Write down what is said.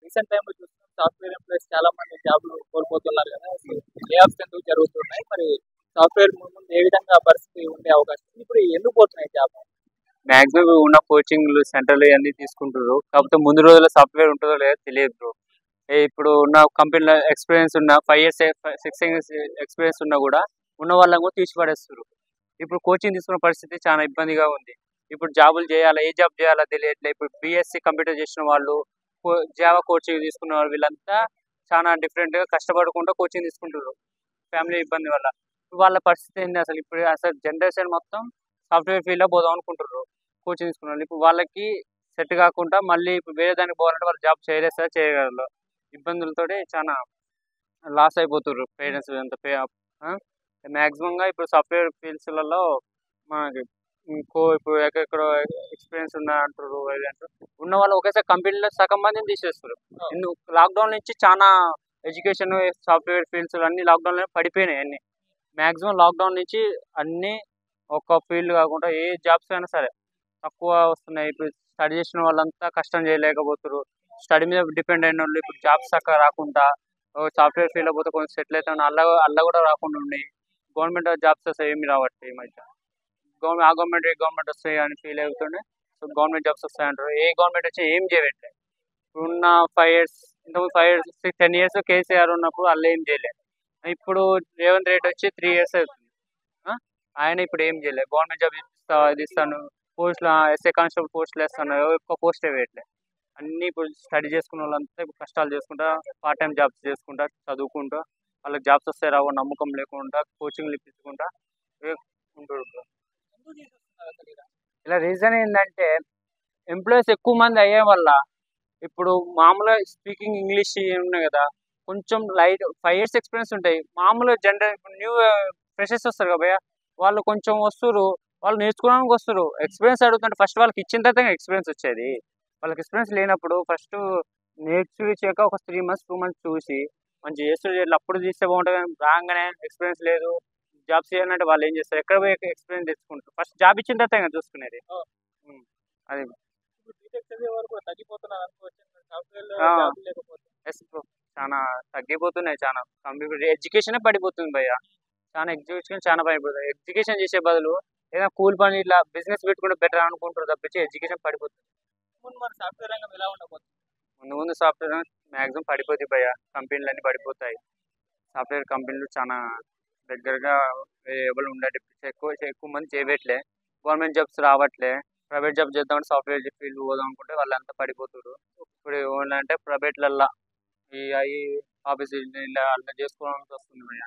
Recent టైమ్‌లో చూస్తున్నాం software employees చాలా మంది జాబ్‌లు కోల్పోతున్నారు కదా! అసలు లే ఆఫ్స్ ఎందుకు జరుగుతున్నాయి? మరి సాఫ్ట్‌వేర్ ముందు ఏ విధంగా పరిస్థితి ఉండే అవకాశం ఉంది? ఇప్పుడు ఎందుకు పోతున్నాయి జాబ్‌లు? మాక్సిమం ఉన్న కోచింగ్‌లు, సెంటర్‌లు ఇయన్నీ తీసుకుంటుర్రు. కాకపోతే ముందు రోజుల్లో సాఫ్ట్‌వేర్ ఉంటదో లేదో తెలియదు బ్రో. ఇప్పుడు ఉన్న కంపెనీలో ఎక్స్‌పీరియన్స్ ఉన్న 5 ఇయర్స్, 6 ఇయర్స్ ఎక్స్‌పీరియన్స్ ఉన్నా గూడా ఉన్న వాళ్ళని కూడా తీసి పడేస్తుర్రు. ఇప్పుడు కోచింగ్ తీసుకునే పరిస్థితి చాలా ఇబ్బందిగా ఉంది. ఇప్పుడు జాబులు చేయాలా? ఏ జాబ్ చేయాలో తెలియట్లే. ఇప్పుడు బీఎస్సీ కంప్యూటర్ చేసిన వాళ్ళు, జావా కోచింగ్ తీసుకున్న వాళ్ళు వీళ్ళంతా చాలా డిఫరెంట్‌గా కష్టపడకుండా కోచింగ్ తీసుకుంటుర్రు. ఫ్యామిలీ ఇబ్బంది వల్ల. వాళ్ళ పరిస్థితి ఏంది అసలు? ఇప్పుడు అసలు జనరేషన్ మొత్తం సాఫ్ట్‌వేర్ ఫీల్డ్‌లో పోదాం అనుకుంటుర్రు. కోచింగ్ తీసుకున్నోళ్ళు. ఇప్పుడు వాళ్ళకి సెట్ కాకుండా మళ్ళీ ఇప్పుడు వేరే దానికి పోవాలంటే వాళ్ళు జాబ్ చేయలేస్తారా? చేయగలరు. ఇబ్బందులతోటి చాలా లాస్ అయిపోతుర్రు పేరెంట్స్ అంతా మాక్సిమంగా ఇప్పుడు సాఫ్ట్‌వేర్ ఫీల్డ్స్‌లలో మనకి ఇప్పుడు ఎక్కడెక్కడో ఎక్స్‌పీరియన్స్ ఉన్నా అంటుర్రు. అది అంటారు. ఉన్న వాళ్ళు ఒకేసారి కంపెనీలో సగం మందిని తీసేస్తుర్రు. లాక్‌డౌన్ నుంచి చాలా ఎడ్యుకేషన్ సాఫ్ట్‌వేర్ ఫీల్డ్స్ అన్నీ లాక్‌డౌన్‌లోనే పడిపోయినాయి అన్నీ. మాక్సిమం లాక్‌డౌన్ నుంచి అన్నీ ఒక్క ఫీల్డ్ కాకుండా ఏ జాబ్స్ అయినా సరే తక్కువ వస్తున్నాయి. ఇప్పుడు స్టడీ చేసిన వాళ్ళంతా కష్టం చేయలేకపోతుర్రు. స్టడీ మీద డిపెండ్ అయినోళ్ళు ఇప్పుడు జాబ్స్ చక్కగా రాకుండా సాఫ్ట్‌వేర్ ఫీల్డ్‌లో పోతే కొంచెం సెటిల్ అయితామని అల్లా కూడా రాకుండా ఉన్నాయి. గవర్నమెంట్ జాబ్స్ అసలు ఏమి రావట్లేదు ఈ మధ్య. ఆ గవర్నమెంట్, ఈ గవర్నమెంట్ వస్తాయి అని ఫీల్ అవుతుండే. సో గవర్నమెంట్ జాబ్స్ వస్తాయంటారు. ఏ గవర్నమెంట్ వచ్చి ఏం చేయట్లేదు. ఇప్పుడున్న 5 ఇయర్స్, ఇంతకుముందు 5 ఇయర్స్, 10 ఇయర్స్ కేసీఆర్ ఉన్నప్పుడు వాళ్ళు ఏం చేయలేదు. ఇప్పుడు రేవంత్ రెడ్డి వచ్చి 3 ఇయర్స్ అవుతుంది. ఆ? ఆయన ఇప్పుడు ఏం చేయలేదు. గవర్నమెంట్ జాబ్ ఇస్తా, ఇది ఇస్తాను, పోస్టులు ఎస్ఐ కానిస్టేబుల్ పోస్టులు వేస్తాను, ఎక్కువ పోస్టే వేయట్లేదు. అన్నీ ఇప్పుడు స్టడీ చేసుకున్న వాళ్ళంతా ఇప్పుడు కష్టాలు చేసుకుంటా, పార్ట్ టైం జాబ్స్ చేసుకుంటా, చదువుకుంటా, వాళ్ళకి జాబ్స్ వస్తే రావు నమ్మకం లేకుండా కోచింగ్లు ఇప్పించుకుంటా ఉంటుండ్రు. ఎందుకు తీసేస్తున్నారు అసలు ఇలా? ఇలా రీజన్ ఏంటంటే ఎంప్లాయీస్ ఎక్కువ మంది అయ్యే వల్ల ఇప్పుడు మామూలుగా స్పీకింగ్ ఇంగ్లీష్ ఉన్నాయి కదా, కొంచెం లైట్ 5 ఇయర్స్ ఎక్స్పీరియన్స్ ఉంటాయి. మామూలుగా ఇప్పుడు న్యూ ఫ్రెషర్స్ వస్తారు కదా భయ్య, వాళ్ళు కొంచెం వస్తారు, వాళ్ళు నేర్చుకోవడానికి వస్తారు. ఎక్స్పీరియన్స్ అడుగుతుంటే ఫస్ట్ వాళ్ళకి ఇచ్చిన తర్వాత ఎక్స్పీరియన్స్ వచ్చేది. వాళ్ళకి ఎక్స్పీరియన్స్ లేనప్పుడు ఫస్ట్ నేర్చుకోక ఒక 3 మంత్స్ 2 మంత్స్ చూసి మంచి చేస్తారు అప్పుడు తీస్తే బాగుంటుంది. కానీ రాగానే ఎక్స్పీరియన్స్ లేదు, జాబ్స్ చేయాలంటే వాళ్ళు ఏం చేస్తారు? ఎక్కడ పోయి ఎక్స్పీరియన్స్ తెచ్చుకుంటారు? ఫస్ట్ జాబ్ ఇచ్చిన తర్వాత చూసుకునేది. ఉమ్, అది ఇప్పుడు బీటెక్ చదివే వరకు తగ్గిపోతున్నారు అనుకోవచ్చు. సాఫ్ట్‌వేర్‌లో ఆ, జాబ్‌లు లేకపోతే. Yes bro. చాలా తగ్గిపోతున్నాయి. చాలా కంప్యూటర్ ఎడ్యుకేషన్ పడిపోతుంది భయ్య. చాలా ఎడ్యుకేషన్ చాలా పడిపోతుంది. ఎడ్యుకేషన్ చేసే బదులు ఏదైనా కూలి పని ఇట్లా బిజినెస్ పెట్టుకుంటే బెటర్ అనుకుంటారు తప్పించి ఎడ్యుకేషన్ పడిపోతుంది. ముందు మన సాఫ్ట్‌వేర్ రంగం ఎలా ఉండబోతుంది? ముందు ముందు సాఫ్ట్వేర్ మాక్సిమం పడిపోతాయి భయ్య. కంపెనీలు అన్నీ పడిపోతాయి. సాఫ్ట్వేర్ కంపెనీలు చాలా దగ్గరగా ఎవరు ఉండేది. ఎక్కువ ఎక్కువ మంది చేయట్లే. గవర్నమెంట్ జాబ్స్ రావట్లే. ప్రైవేట్ జాబ్ చేద్దామంటే సాఫ్ట్వేర్ ఫీల్డ్ పోదాం అనుకుంటే వాళ్ళంతా పడిపోతున్నారు. ఇప్పుడు ఏంటంటే ప్రైవేట్లల్లో ఈ ఆఫీస్ ఇలా అలా చేసుకోవాల్సి వస్తుంది భయ్య.